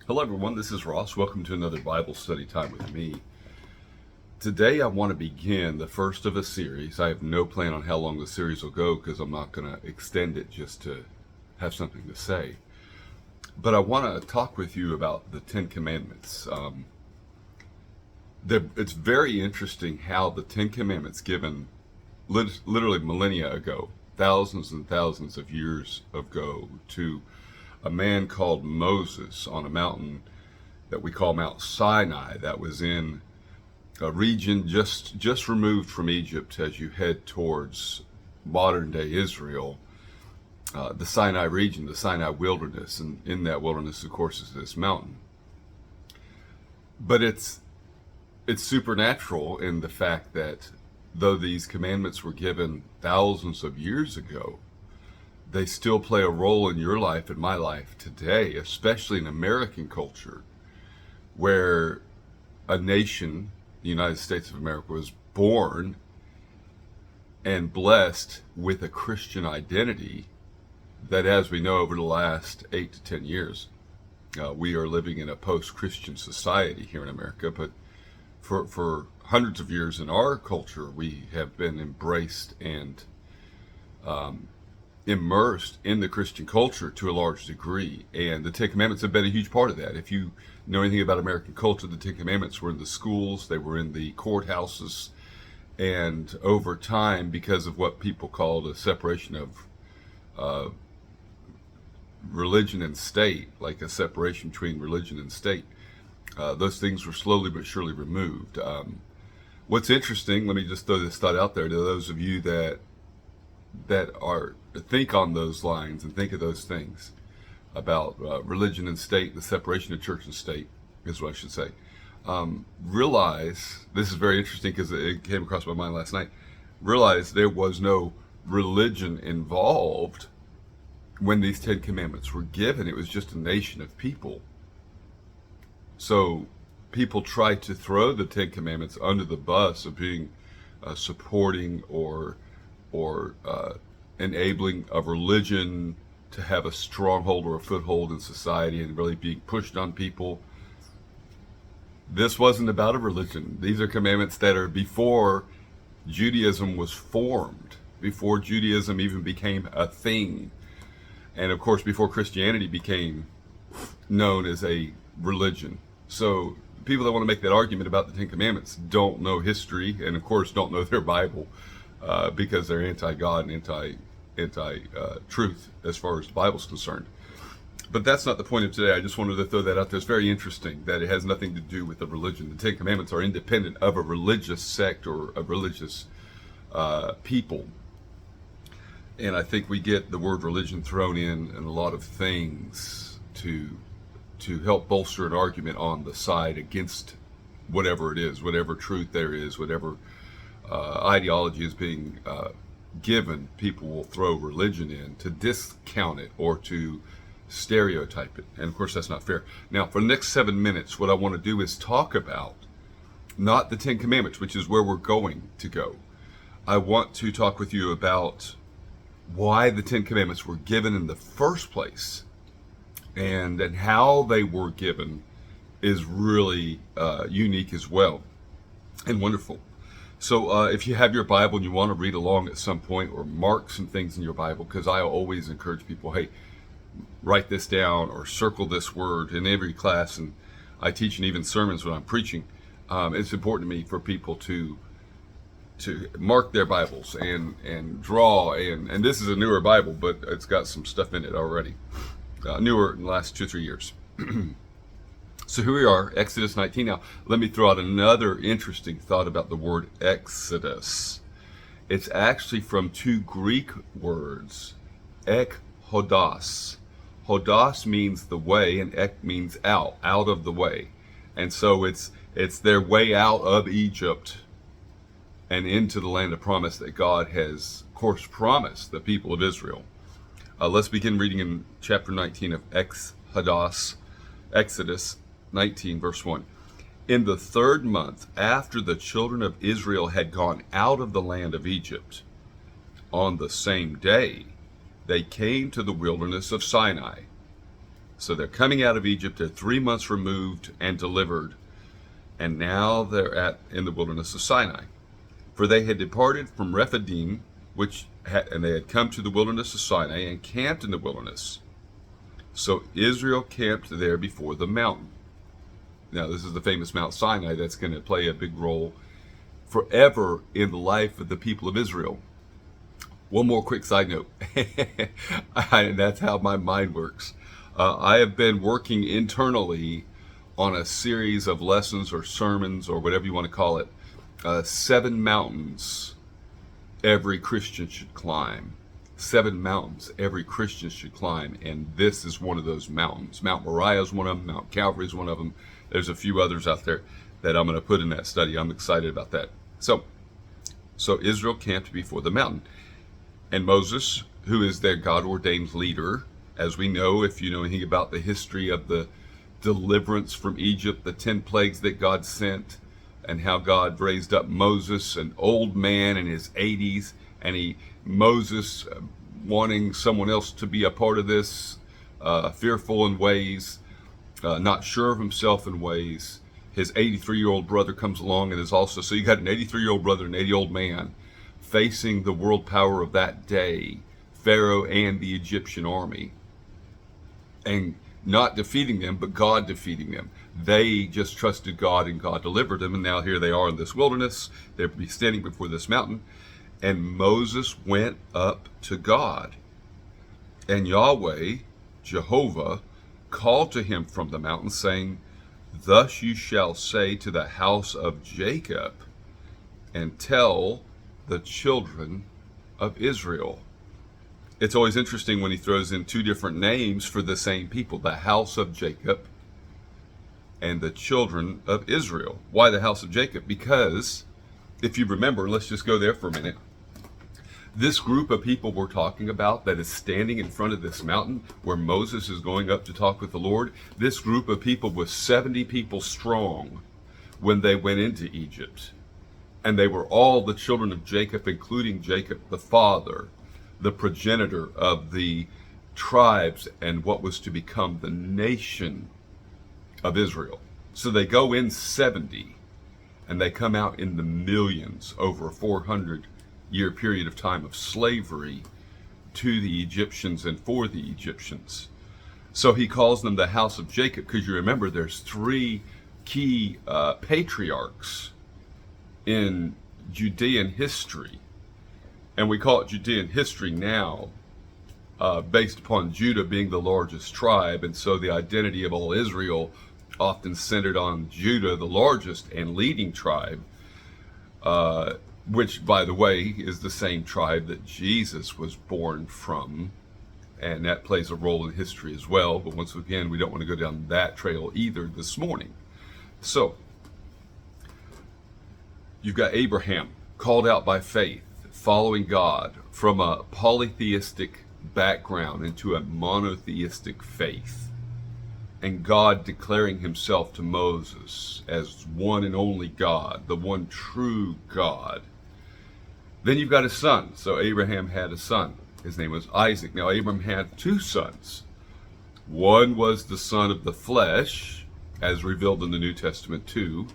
Hello, everyone. This is Ross. Welcome to another Bible study time with me. Today, I want to begin the first of a series. I have no plan on how long the series will go because I'm not going to extend it just to have something to say. But I want to talk with you about the Ten Commandments. It's very interesting how the Ten Commandments, given literally millennia ago, thousands and thousands of years ago, to a man called Moses on a mountain that we call Mount Sinai, that was in a region just removed from Egypt as you head towards modern day Israel, the Sinai region, the Sinai wilderness, and in that wilderness, of course, is this mountain. But it's supernatural in the fact that though these commandments were given thousands of years ago, they still play a role in your life and my life today, especially in American culture, where a nation, the United States of America, was born and blessed with a Christian identity that, as we know, over the last 8 to 10 years, we are living in a post-Christian society here in America. But for hundreds of years in our culture, we have been embraced and immersed in the Christian culture to a large degree, and the Ten Commandments have been a huge part of that. If you know anything about American culture, the Ten Commandments were in the schools, they were in the courthouses, and over time, because of what people called a separation of religion and state, like a separation between religion and state, those things were slowly but surely removed. What's interesting, let me just throw this thought out there to those of you that are think on those lines and think of those things about religion and state, the separation of church and state is what I should say. Realize, this is very interesting because it came across my mind last night, realize there was no religion involved when these Ten Commandments were given. It was just a nation of people. So people try to throw the Ten Commandments under the bus of being supporting or enabling of religion to have a stronghold or a foothold in society and really being pushed on people. This wasn't about a religion. These are commandments that are before Judaism was formed, before Judaism even became a thing, and of course before Christianity became known as a religion. So people that want to make that argument about the Ten Commandments don't know history, and of course don't know their Bible, because they're anti-God and anti-truth as far as the Bible's concerned. But that's not the point of today. I just wanted to throw that out there. It's very interesting that it has nothing to do with the religion. The Ten Commandments are independent of a religious sect or a religious people. And I think we get the word religion thrown in a lot of things to help bolster an argument on the side against whatever it is, whatever truth there is, whatever ideology is being given. People will throw religion in to discount it or to stereotype it, and of course that's not fair. Now for the next 7 minutes, what I want to do is talk about not the Ten Commandments, which is where we're going to go. I want to talk with you about why the Ten Commandments were given in the first place, and how they were given is really unique as well and wonderful. So if you have your Bible and you want to read along at some point or mark some things in your Bible, because I always encourage people, hey, write this down or circle this word in every class, and I teach and even sermons when I'm preaching. It's important to me for people to mark their Bibles and draw, and this is a newer Bible, but it's got some stuff in it already, newer in the last 2-3 years. So here we are, Exodus 19. Now, let me throw out another interesting thought about the word Exodus. It's actually from two Greek words, ek hodos. Hodos means the way, and ek means out of the way. And so it's their way out of Egypt and into the land of promise that God has, of course, promised the people of Israel. Let's begin reading in chapter 19 of Exodus 19, verse 1. In the 3rd month after the children of Israel had gone out of the land of Egypt, on the same day they came to the wilderness of Sinai. So they're coming out of Egypt. They're 3 months removed and delivered. And now they're in the wilderness of Sinai. For they had departed from Rephidim, and they had come to the wilderness of Sinai and camped in the wilderness. So Israel camped there before the mountain. Now, this is the famous Mount Sinai that's going to play a big role forever in the life of the people of Israel. One more quick side note, and that's how my mind works. I have been working internally on a series of lessons or sermons or whatever you want to call it, 7 mountains every Christian should climb. 7 mountains every Christian should climb, and this is one of those mountains. Mount Moriah is one of them. Mount Calvary is one of them. There's a few others out there that I'm going to put in that study. I'm excited about that. So Israel camped before the mountain. And Moses, who is their God-ordained leader, as we know, if you know anything about the history of the deliverance from Egypt, the 10 plagues that God sent, and how God raised up Moses, an old man in his 80s, and Moses wanting someone else to be a part of this, fearful in ways, not sure of himself in ways. His 83-year-old brother comes along and is also, so you got an 83-year-old brother, an 80-year-old man, facing the world power of that day, Pharaoh and the Egyptian army, and not defeating them, but God defeating them. They just trusted God, and God delivered them, and now here they are in this wilderness. They're standing before this mountain, and Moses went up to God, and Yahweh, Jehovah, called to him from the mountain, saying, "Thus you shall say to the house of Jacob, and tell the children of Israel." It's always interesting when he throws in 2 different names for the same people, the house of Jacob and the children of Israel. Why the house of Jacob? Because if you remember, let's just go there for a minute. This group of people we're talking about that is standing in front of this mountain where Moses is going up to talk with the Lord, this group of people was 70 people strong when they went into Egypt. And they were all the children of Jacob, including Jacob the father, the progenitor of the tribes and what was to become the nation of Israel. So they go in 70 and they come out in the millions over a 400-year period of time of slavery to the Egyptians and for the Egyptians. So he calls them the house of Jacob, because you remember there's 3 key patriarchs in Judean history, and we call it Judean history now based upon Judah being the largest tribe, and so the identity of all Israel often centered on Judah, the largest and leading tribe, which, by the way, is the same tribe that Jesus was born from, and that plays a role in history as well. But once again, we don't want to go down that trail either this morning. So you've got Abraham, called out by faith, following God from a polytheistic background into a monotheistic faith, and God declaring himself to Moses as one and only God, the one true God. Then you've got his son. So Abraham had a son. His name was Isaac. Now Abraham had 2 sons. One was the son of the flesh, as revealed in the New Testament too,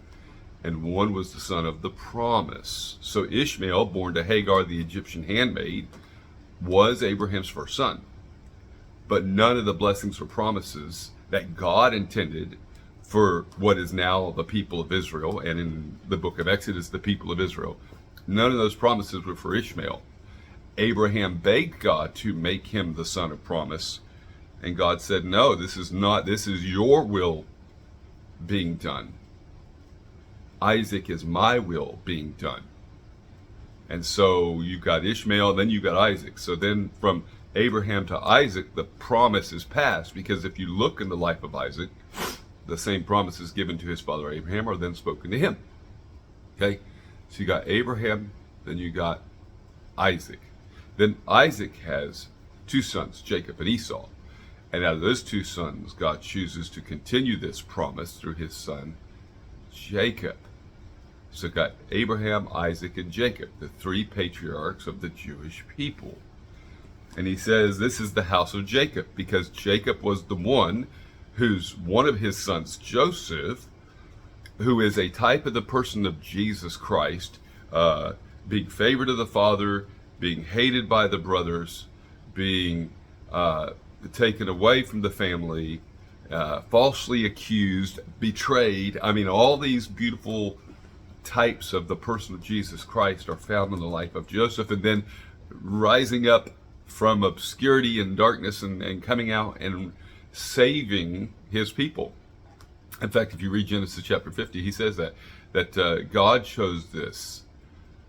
and one was the son of the promise. So Ishmael, born to Hagar, the Egyptian handmaid, was Abraham's first son. But none of the blessings or promises that God intended for what is now the people of Israel, and in the book of Exodus, the people of Israel, none of those promises were for Ishmael. Abraham begged God to make him the son of promise, and God said, no, this is your will being done. Isaac is my will being done. And so you've got Ishmael, then you've got Isaac. So then from Abraham to Isaac, the promise is passed, because if you look in the life of Isaac, the same promises given to his father Abraham are then spoken to him. Okay, so you got Abraham, then you got Isaac. Then Isaac has 2 sons, Jacob and Esau. And out of those 2 sons, God chooses to continue this promise through his son, Jacob. So got Abraham, Isaac, and Jacob, the 3 patriarchs of the Jewish people. And he says this is the house of Jacob, because Jacob was the one of his sons, Joseph, who is a type of the person of Jesus Christ, being favored of the father, being hated by the brothers, being taken away from the family, falsely accused, betrayed. I mean, all these beautiful types of the person of Jesus Christ are found in the life of Joseph, and then rising up from obscurity and darkness and coming out and saving his people. In fact, if you read Genesis chapter 50, he says that God chose this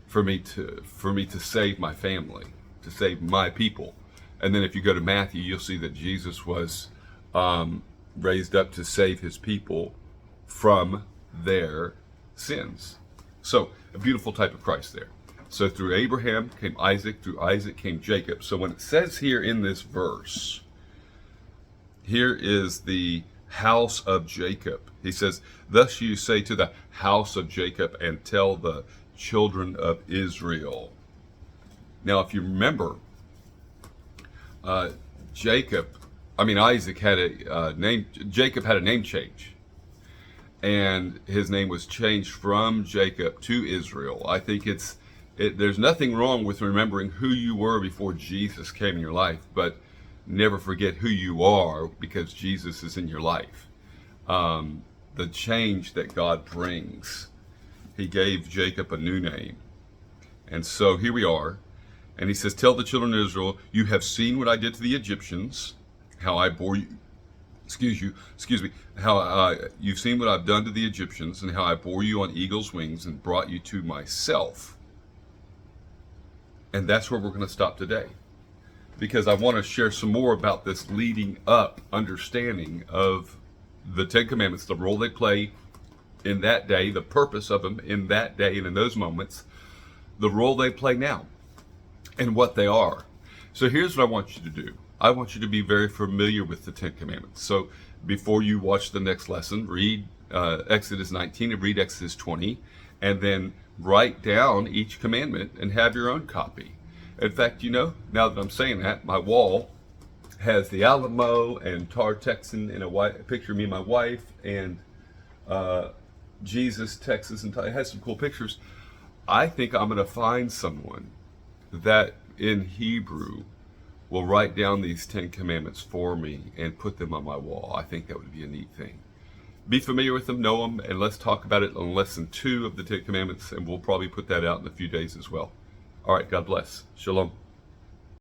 for me to save my family, to save my people. And then if you go to Matthew, you'll see that Jesus was raised up to save his people from their sins. So a beautiful type of Christ there. So through Abraham came Isaac, through Isaac came Jacob. So when it says here in this verse, here is the house of Jacob. He says, thus you say to the house of Jacob and tell the children of Israel. Now, if you remember, Isaac had a name. Jacob had a name change, and his name was changed from Jacob to Israel. I think there's nothing wrong with remembering who you were before Jesus came in your life, but never forget who you are because Jesus is in your life. The change that God brings. He gave Jacob a new name. And so here we are. And he says, tell the children of Israel, you have seen what I did to the Egyptians, how I bore you, how you've seen what I've done to the Egyptians and how I bore you on eagle's wings and brought you to myself. And that's where we're going to stop today, because I want to share some more about this leading up understanding of the Ten Commandments, the role they play in that day, the purpose of them in that day and in those moments, the role they play now, and what they are. So here's what I want you to do. I want you to be very familiar with the Ten Commandments. So before you watch the next lesson, read Exodus 19 and read Exodus 20, and then write down each commandment and have your own copy. In fact, now that I'm saying that, my wall has the Alamo and Tar Texan and a picture of me and my wife, and Jesus, Texas, and it has some cool pictures. I think I'm going to find someone that in Hebrew will write down these 10 commandments for me and put them on my wall. I think that would be a neat thing. Be familiar with them, know them, and let's talk about it on lesson 2 of the 10 commandments, and we'll probably put that out in a few days as well. All right, God bless. Shalom.